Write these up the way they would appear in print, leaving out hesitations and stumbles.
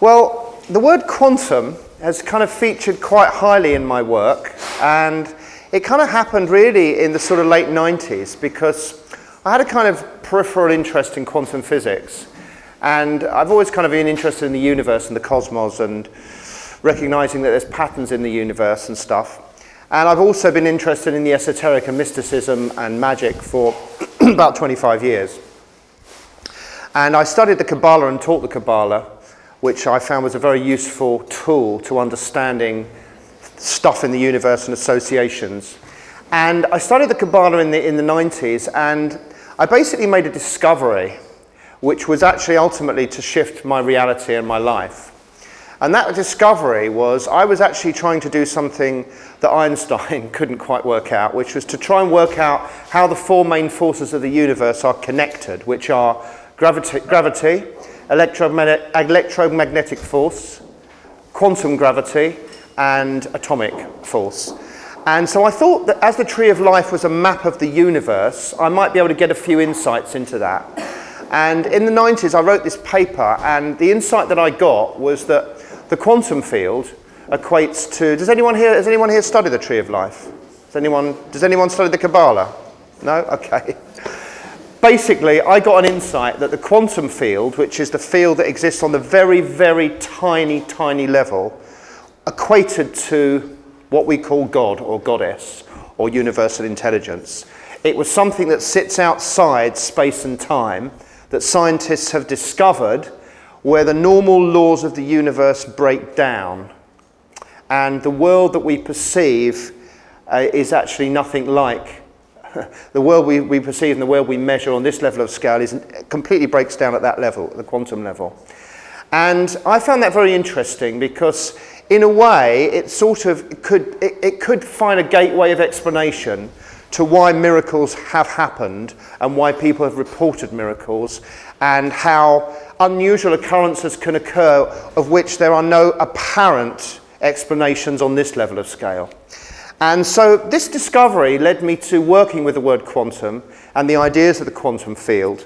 Well, the word quantum has kind of featured quite highly in my work, and it kind of happened really in the sort of late 90s because I had a kind of peripheral interest in quantum physics, and I've always kind of been interested in the universe and the cosmos and recognizing that there's patterns in the universe and stuff. And I've also been interested in the esoteric and mysticism and magic for about 25 years. And I studied the Kabbalah and taught the Kabbalah, which I found was a very useful tool to understanding stuff in the universe and associations. And I studied the Kabbalah in the 90s, and I basically made a discovery which was actually ultimately to shift my reality and my life. And that discovery was I was actually trying to do something that Einstein couldn't quite work out, which was to try and work out how the four main forces of the universe are connected, which are gravity, electromagnetic force, quantum gravity, and atomic force. And so I thought that as the Tree of Life was a map of the universe, I might be able to get a few insights into that. And in the 90s, I wrote this paper, and the insight that I got was that the quantum field equates to... Has anyone here studied the Tree of Life? Does anyone study the Kabbalah? No? Okay. Basically, I got an insight that the quantum field, which is the field that exists on the very, very tiny, tiny level, equated to what we call God or Goddess or universal intelligence. It was something that sits outside space and time that scientists have discovered where the normal laws of the universe break down. And the world that we perceive is actually nothing like the world we perceive and the world we measure on this level of scale completely breaks down at that level, the quantum level. And I found that very interesting because in a way it sort of could find a gateway of explanation to why miracles have happened and why people have reported miracles and how unusual occurrences can occur of which there are no apparent explanations on this level of scale. And so this discovery led me to working with the word quantum and the ideas of the quantum field.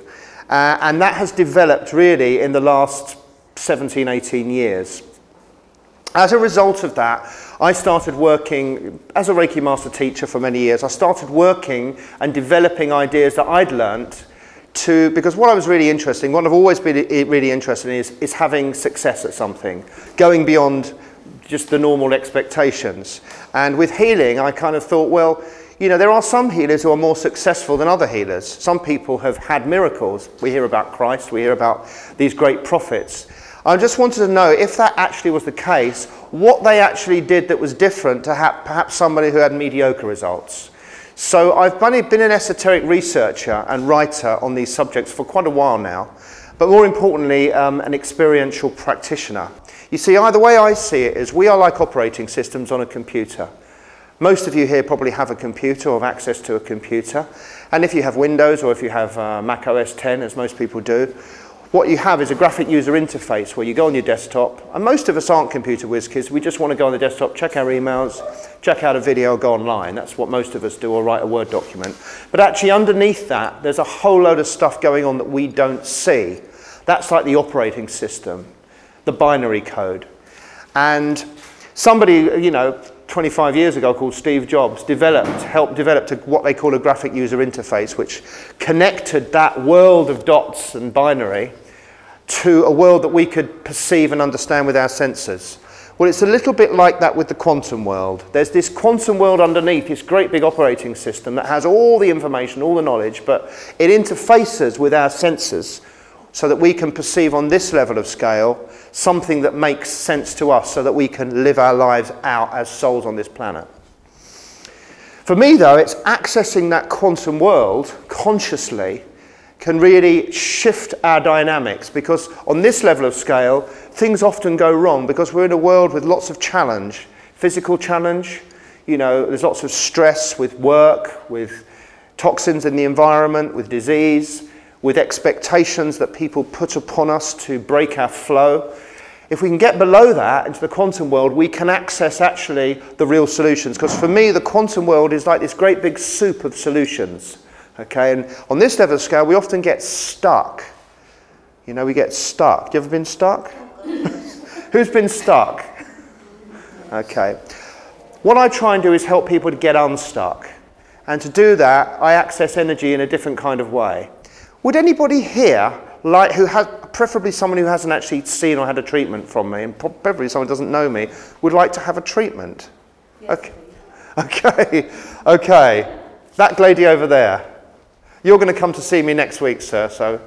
And that has developed really in the last 17, 18 years. As a result of that, I started working as a Reiki master teacher for many years. I started working and developing ideas that I'd learnt because what I was really interested in, what I've always been really interested in is having success at something, going beyond just the normal expectations. And with healing, I kind of thought, well, you know, there are some healers who are more successful than other healers. Some people have had miracles. We hear about Christ, we hear about these great prophets. I just wanted to know if that actually was the case, what they actually did that was different to perhaps somebody who had mediocre results. So I've been an esoteric researcher and writer on these subjects for quite a while now, but more importantly, an experiential practitioner. You see, the way I see it is we are like operating systems on a computer. Most of you here probably have a computer or have access to a computer. And if you have Windows or if you have Mac OS X, as most people do, what you have is a graphic user interface where you go on your desktop, and most of us aren't computer whiz kids. We just want to go on the desktop, check our emails, check out a video, go online. That's what most of us do, or write a Word document. But actually underneath that, there's a whole load of stuff going on that we don't see. That's like the operating system, the binary code. And somebody, 25 years ago called Steve Jobs helped develop what they call a graphic user interface, which connected that world of dots and binary to a world that we could perceive and understand with our senses. Well, it's a little bit like that with the quantum world. There's this quantum world underneath this great big operating system that has all the information, all the knowledge, but it interfaces with our senses so that we can perceive on this level of scale something that makes sense to us so that we can live our lives out as souls on this planet. For me, though, it's accessing that quantum world consciously can really shift our dynamics, because on this level of scale, things often go wrong because we're in a world with lots of challenge, physical challenge, there's lots of stress with work, with toxins in the environment, with disease, with expectations that people put upon us to break our flow. If we can get below that into the quantum world, we can access actually the real solutions. Because for me, the quantum world is like this great big soup of solutions. Okay, and on this level of scale, we often get stuck. We get stuck. You ever been stuck? Who's been stuck? Okay. What I try and do is help people to get unstuck. And to do that, I access energy in a different kind of way. Would anybody here, preferably someone who hasn't actually seen or had a treatment from me, and preferably someone who doesn't know me, would like to have a treatment? Yes, okay. Okay. Okay. That lady over there. You're going to come to see me next week, sir, so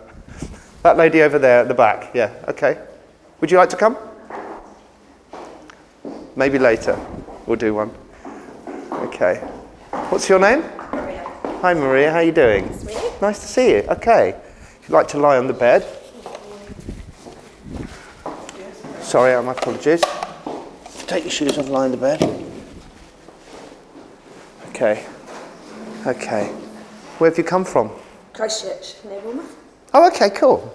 that lady over there at the back. Yeah, okay. Would you like to come? Maybe later. We'll do one. Okay. What's your name? Maria. Hi, Maria. How are you doing? Nice to see you. Okay. If you'd like to lie on the bed. Sorry, my apologies. Take your shoes off and lie on the bed. Okay. Okay. Where have you come from? Christchurch, near Bournemouth. Oh, okay, cool.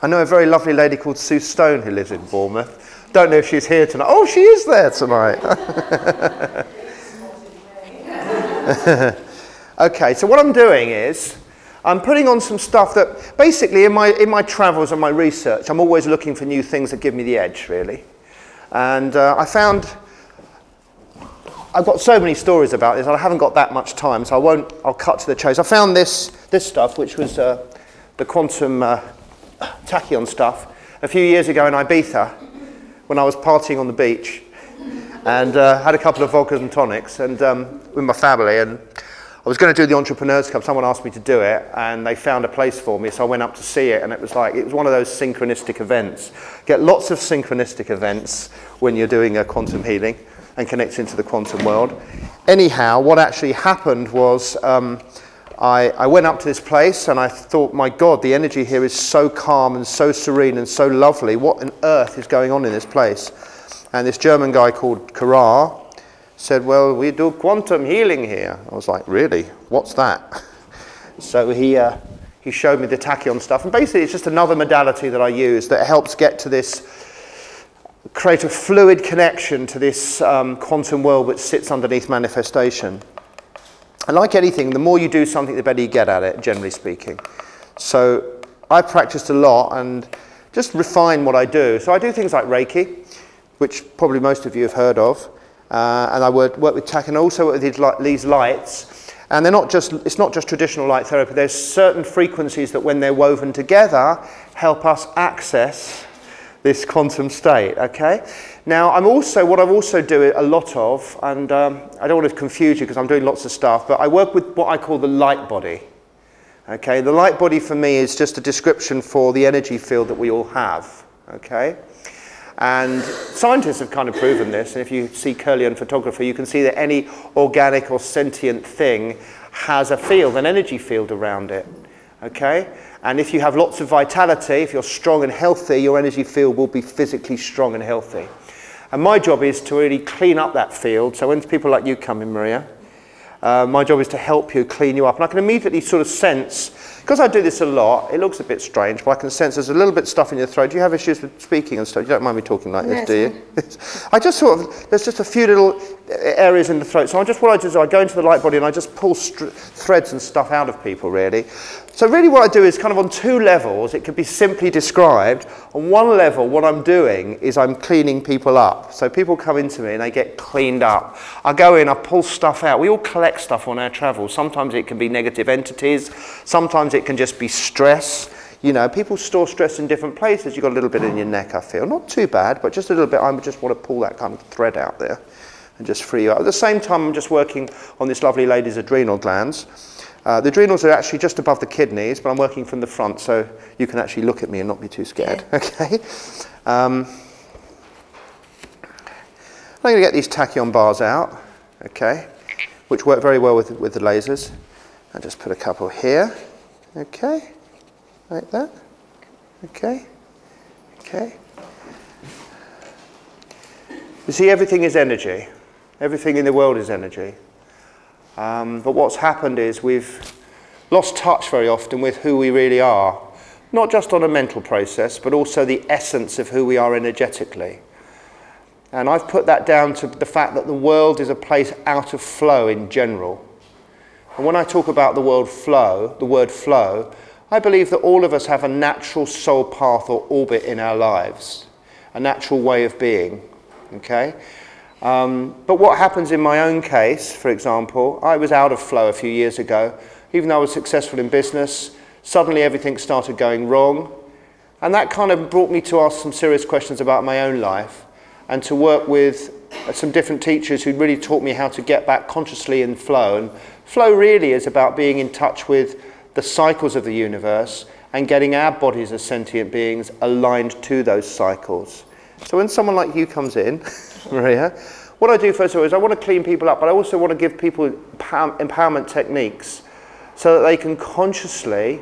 I know a very lovely lady called Sue Stone who lives in Bournemouth. Don't know if she's here tonight. Oh, she is there tonight. Okay, so what I'm doing is I'm putting on some stuff that basically in my travels and my research, I'm always looking for new things that give me the edge, really. And I found I've got so many stories about this, and I haven't got that much time, so I'll cut to the chase. I found this stuff, which was the quantum tachyon stuff, a few years ago in Ibiza, when I was partying on the beach, and had a couple of vodkas and tonics, and with my family, and I was going to do the Entrepreneurs Club. Someone asked me to do it, and they found a place for me, so I went up to see it, and it was one of those synchronistic events. Get lots of synchronistic events when you're doing a quantum healing and connecting to the quantum world. Anyhow, what actually happened was I went up to this place, and I thought, my God, the energy here is so calm and so serene and so lovely. What on earth is going on in this place? And this German guy called Kara said, well, we do quantum healing here. I was like, really? What's that? So he showed me the tachyon stuff. And basically, it's just another modality that I use that helps get to this, create a fluid connection to this quantum world which sits underneath manifestation. And like anything, the more you do something, the better you get at it, generally speaking. So I practiced a lot and just refine what I do. So I do things like Reiki, which probably most of you have heard of. And I work with tachyon, and also with these lights. And it's not just traditional light therapy. There's certain frequencies that when they're woven together, help us access this quantum state, okay? Now, what I've also do a lot of, and I don't want to confuse you because I'm doing lots of stuff, but I work with what I call the light body, okay? The light body for me is just a description for the energy field that we all have, okay? And scientists have kind of proven this, and if you see Kirlian photography, you can see that any organic or sentient thing has a field, an energy field around it, okay? And if you have lots of vitality, if you're strong and healthy, your energy field will be physically strong and healthy. And my job is to really clean up that field. So when people like you come in, Maria, my job is to help you, clean you up. And I can immediately sort of sense, because I do this a lot, it looks a bit strange, but I can sense there's a little bit of stuff in your throat. Do you have issues with speaking and stuff? You don't mind me talking like this, do you? I just there's just a few little areas in the throat. So what I do is I go into the light body and I just pull threads and stuff out of people, really. So really what I do is kind of on two levels. It could be simply described. On one level, what I'm doing is I'm cleaning people up. So people come into me and they get cleaned up. I go in, I pull stuff out. We all collect stuff on our travels. Sometimes it can be negative entities. Sometimes it can just be stress. You know, people store stress in different places. You've got a little bit in your neck, I feel. Not too bad, but just a little bit. I just want to pull that kind of thread out there and just free you up. At the same time, I'm just working on this lovely lady's adrenal glands. The adrenals are actually just above the kidneys, but I'm working from the front, so you can actually look at me and not be too scared, okay? I'm going to get these tachyon bars out, okay, which work very well with the lasers. I'll just put a couple here, okay, like that, okay, okay. You see, everything is energy. Everything in the world is energy. But what's happened is we've lost touch very often with who we really are, not just on a mental process, but also the essence of who we are energetically. And I've put that down to the fact that the world is a place out of flow in general. And when I talk about the word flow, I believe that all of us have a natural soul path or orbit in our lives. a natural way of being, okay? But what happens in my own case, for example, I was out of flow a few years ago. Even though I was successful in business, suddenly everything started going wrong. And that kind of brought me to ask some serious questions about my own life and to work with some different teachers who really taught me how to get back consciously in flow. And flow really is about being in touch with the cycles of the universe and getting our bodies as sentient beings aligned to those cycles. So when someone like you comes in, Maria, what I do first of all is I want to clean people up, but I also want to give people empowerment techniques so that they can consciously,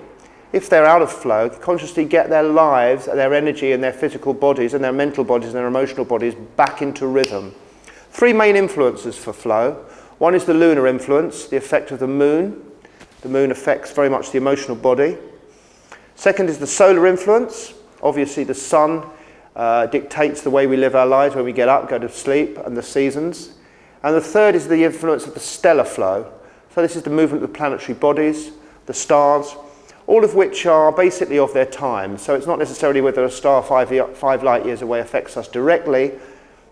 if they're out of flow, consciously get their lives, their energy and their physical bodies and their mental bodies and their emotional bodies back into rhythm. Three main influences for flow. One is the lunar influence, the effect of the moon. The moon affects very much the emotional body. Second is the solar influence. Obviously the sun dictates the way we live our lives when we get up, go to sleep, and the seasons. And the third is the influence of the stellar flow. So this is the movement of the planetary bodies, the stars, all of which are basically of their time. So it's not necessarily whether a star 5 light years away affects us directly,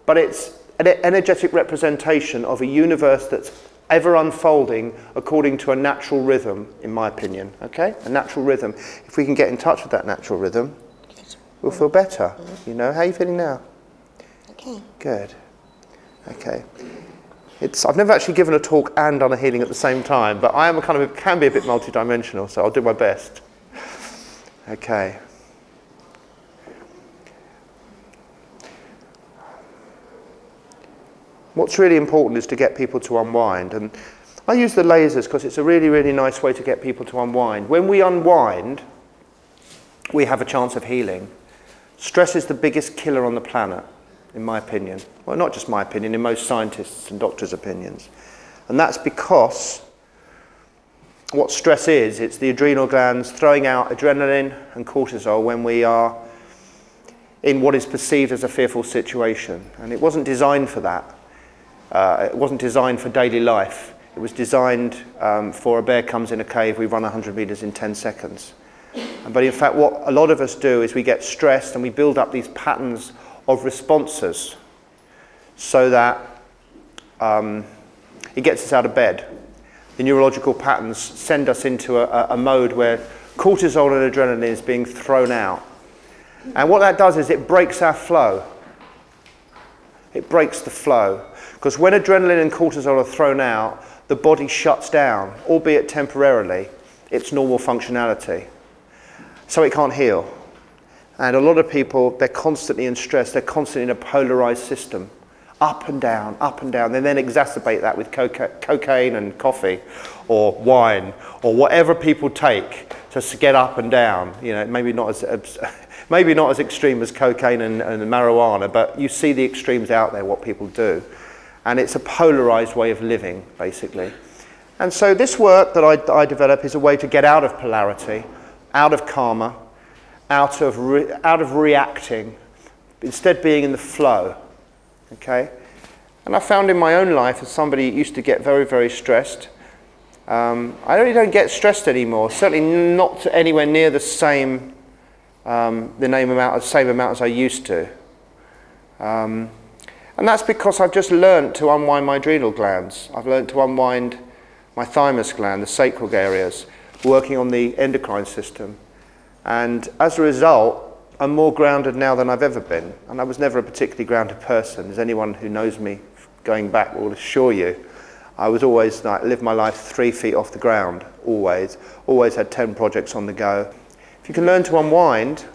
but it's an energetic representation of a universe that's ever unfolding according to a natural rhythm, in my opinion, okay? A natural rhythm. If we can get in touch with that natural rhythm, we'll feel better, you know. How are you feeling now? Okay. Good. Okay. I've never actually given a talk and done a healing at the same time, but I am can be a bit multidimensional, so I'll do my best. Okay. What's really important is to get people to unwind, and I use the lasers because it's a really, really nice way to get people to unwind. When we unwind, we have a chance of healing. Stress is the biggest killer on the planet, in my opinion. Well, not just my opinion, in most scientists' and doctors' opinions. And that's because what stress is, it's the adrenal glands throwing out adrenaline and cortisol when we are in what is perceived as a fearful situation. And it wasn't designed for that. It wasn't designed for daily life. It was designed for a bear comes in a cave, we run 100 meters in 10 seconds. But in fact, what a lot of us do is we get stressed and we build up these patterns of responses so that it gets us out of bed. The neurological patterns send us into a mode where cortisol and adrenaline is being thrown out. And what that does is it breaks our flow. It breaks the flow. Because when adrenaline and cortisol are thrown out, the body shuts down, albeit temporarily, its normal functionality. So it can't heal. And a lot of people, they're constantly in stress, they're constantly in a polarized system. Up and down, up and down. They then exacerbate that with cocaine and coffee or wine or whatever people take to get up and down. You know, maybe not as extreme as cocaine and marijuana, but you see the extremes out there, what people do. And it's a polarized way of living, basically. And so this work that I develop is a way to get out of polarity, out of karma, out of reacting, instead being in the flow. Okay? And I found in my own life, as somebody who used to get very, very stressed, I really don't get stressed anymore. Certainly not anywhere near the same amount as I used to. And that's because I've just learned to unwind my adrenal glands. I've learned to unwind my thymus gland, the sacral areas, working on the endocrine system. And as a result, I'm more grounded now than I've ever been. And I was never a particularly grounded person. As anyone who knows me going back will assure you, I was always like, lived my life 3 feet off the ground, always. Always had 10 projects on the go. If you can learn to unwind,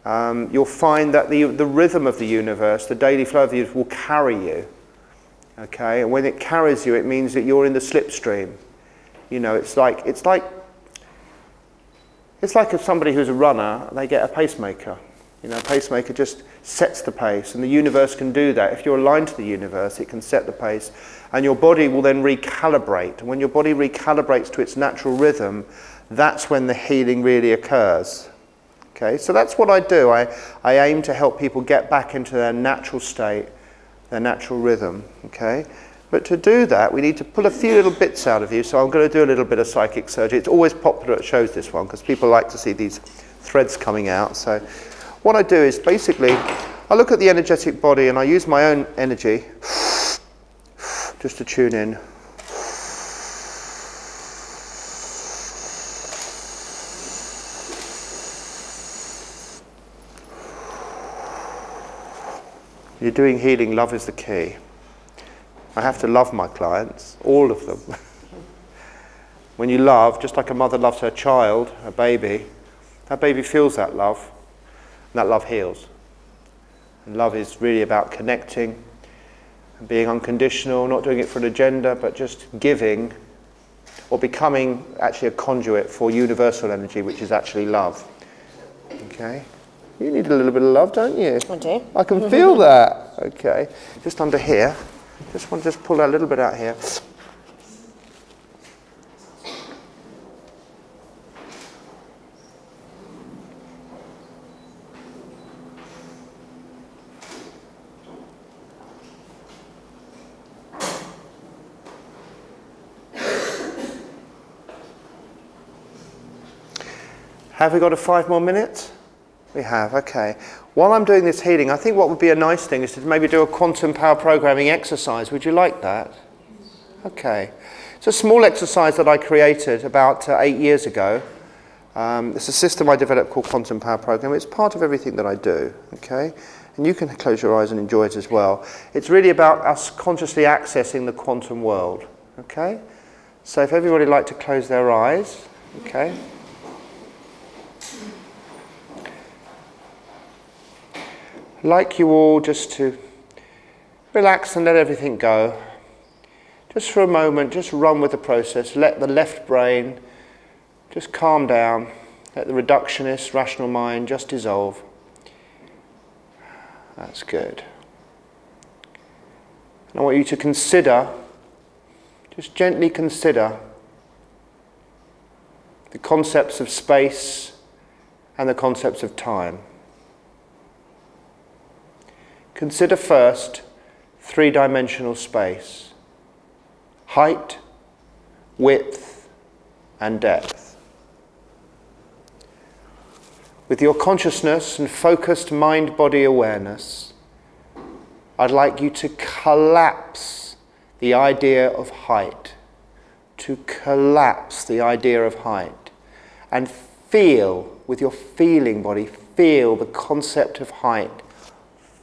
you'll find that the rhythm of the universe, the daily flow of the universe will carry you. Okay? And when it carries you, it means that you're in the slipstream. You know, it's like if somebody who's a runner, they get a pacemaker. You know, a pacemaker just sets the pace, and the universe can do that. If you're aligned to the universe, it can set the pace, and your body will then recalibrate. And when your body recalibrates to its natural rhythm, that's when the healing really occurs. Okay, so that's what I do. I aim to help people get back into their natural state, their natural rhythm. Okay, but to do that, we need to pull a few little bits out of you. So I'm going to do a little bit of psychic surgery. It's always popular at shows, this one, because people like to see these threads coming out. So what I do is basically, I look at the energetic body and I use my own energy just to tune in. You're doing healing, love is the key. I have to love my clients, all of them. When you love, just like a mother loves her child, a baby, that baby feels that love, and that love heals. And love is really about connecting and being unconditional, not doing it for an agenda, but just giving or becoming actually a conduit for universal energy, which is actually love. Okay? You need a little bit of love, don't you? I do. I can feel that. Okay. Just under here. Just want to just pull that a little bit out here. Have we got 5 more minutes? We have, okay. While I'm doing this healing, I think what would be a nice thing is to maybe do a quantum power programming exercise. Would you like that? Okay. It's a small exercise that I created about 8 years ago. It's a system I developed called Quantum Power Program. It's part of everything that I do, okay? And you can close your eyes and enjoy it as well. It's really about us consciously accessing the quantum world, okay? So if everybody would like to close their eyes, okay? I'd like you all just to relax and let everything go. Just for a moment, just run with the process. Let the left brain just calm down. Let the reductionist, rational mind just dissolve. That's good. And I want you to consider, just gently consider the concepts of space and the concepts of time. Consider first three-dimensional space: height, width, and depth. With your consciousness and focused mind-body awareness, I'd like you to collapse the idea of height, to collapse the idea of height, and feel, with your feeling body, feel the concept of height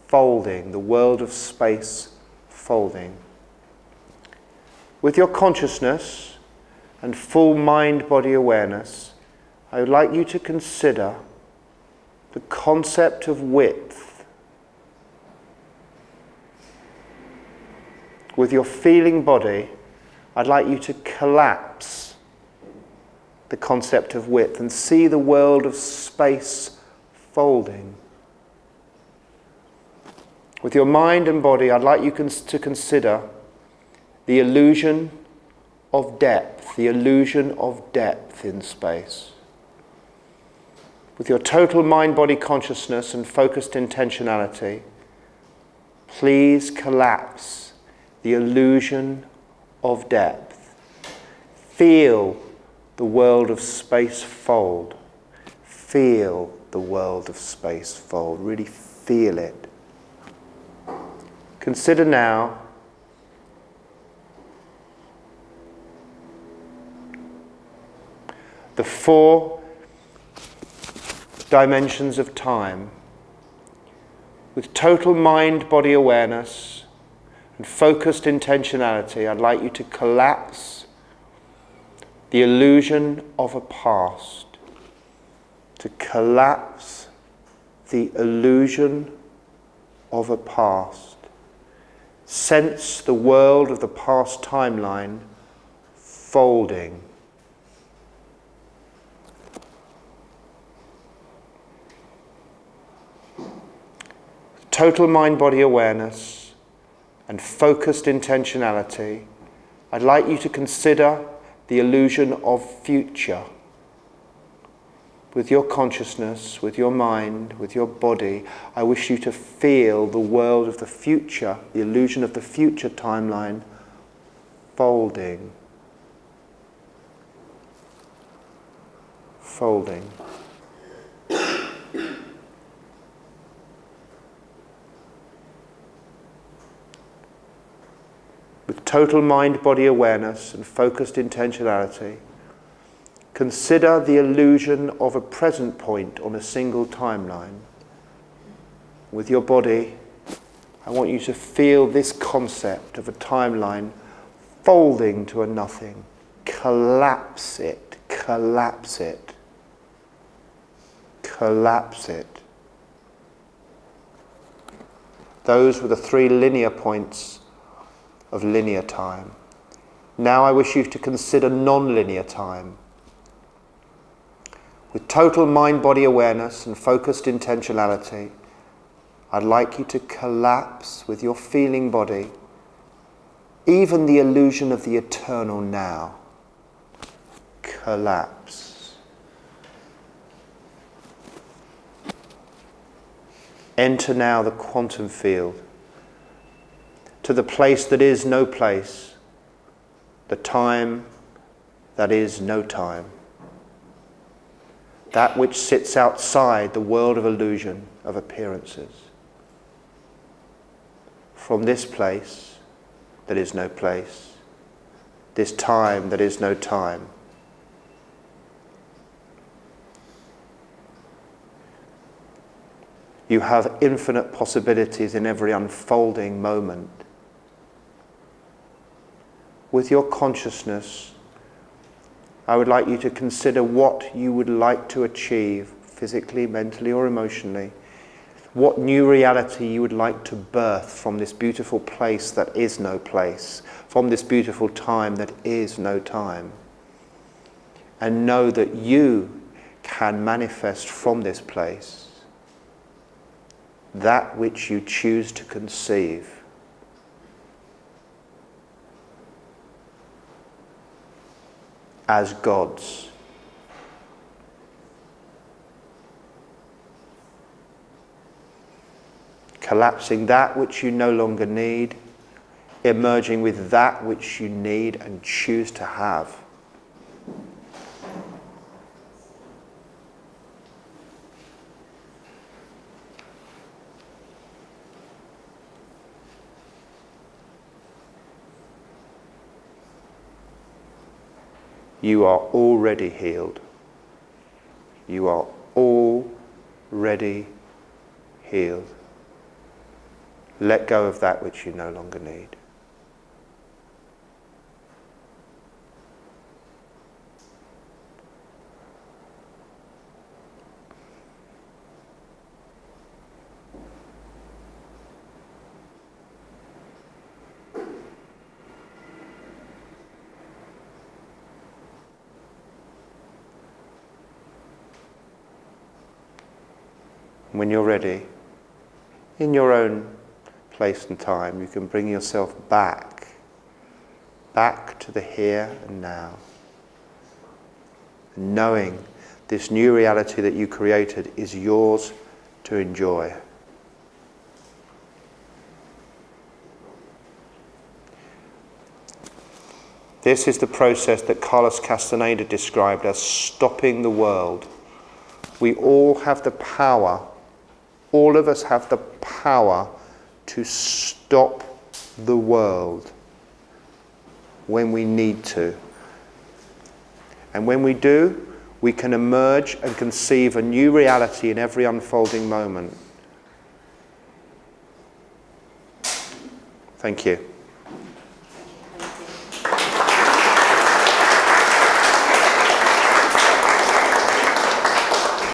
folding, the world of space folding. With your consciousness and full mind-body awareness, I would like you to consider the concept of width. With your feeling body, I'd like you to collapse the concept of width and see the world of space folding. With your mind and body, I'd like you to consider the illusion of depth, the illusion of depth in space. With your total mind-body consciousness and focused intentionality, please collapse the illusion of depth. Feel the world of space fold. Feel the world of space fold. Really feel it. Consider now the 4 dimensions of time. With total mind-body awareness and focused intentionality, I'd like you to collapse the illusion of a past. To collapse the illusion of a past. Sense the world of the past timeline folding. Total mind-body awareness and focused intentionality, I'd like you to consider the illusion of future. With your consciousness, with your mind, with your body, I wish you to feel the world of the future, the illusion of the future timeline folding. Folding. With total mind-body awareness and focused intentionality, consider the illusion of a present point on a single timeline. With your body, I want you to feel this concept of a timeline folding to a nothing. Collapse it, collapse it, collapse it. Those were the 3 linear points of linear time. Now I wish you to consider non-linear time. With total mind-body awareness and focused intentionality, I'd like you to collapse with your feeling body even the illusion of the eternal now. Collapse. Enter now the quantum field, to the place that is no place, the time that is no time, that which sits outside the world of illusion, of appearances. From this place that is no place, this time that is no time, you have infinite possibilities in every unfolding moment. With your consciousness, I would like you to consider what you would like to achieve, physically, mentally, or emotionally. What new reality you would like to birth from this beautiful place that is no place, from this beautiful time that is no time. And know that you can manifest from this place that which you choose to conceive. As God's. Collapsing that which you no longer need, emerging with that which you need and choose to have. You are already healed. You are already healed. Let go of that which you no longer need. When you're ready, in your own place and time, you can bring yourself back to the here and now. Knowing this new reality that you created is yours to enjoy. This is the process that Carlos Castaneda described as stopping the world. We all have the power. All of us have the power to stop the world when we need to. And when we do, we can emerge and conceive a new reality in every unfolding moment. Thank you.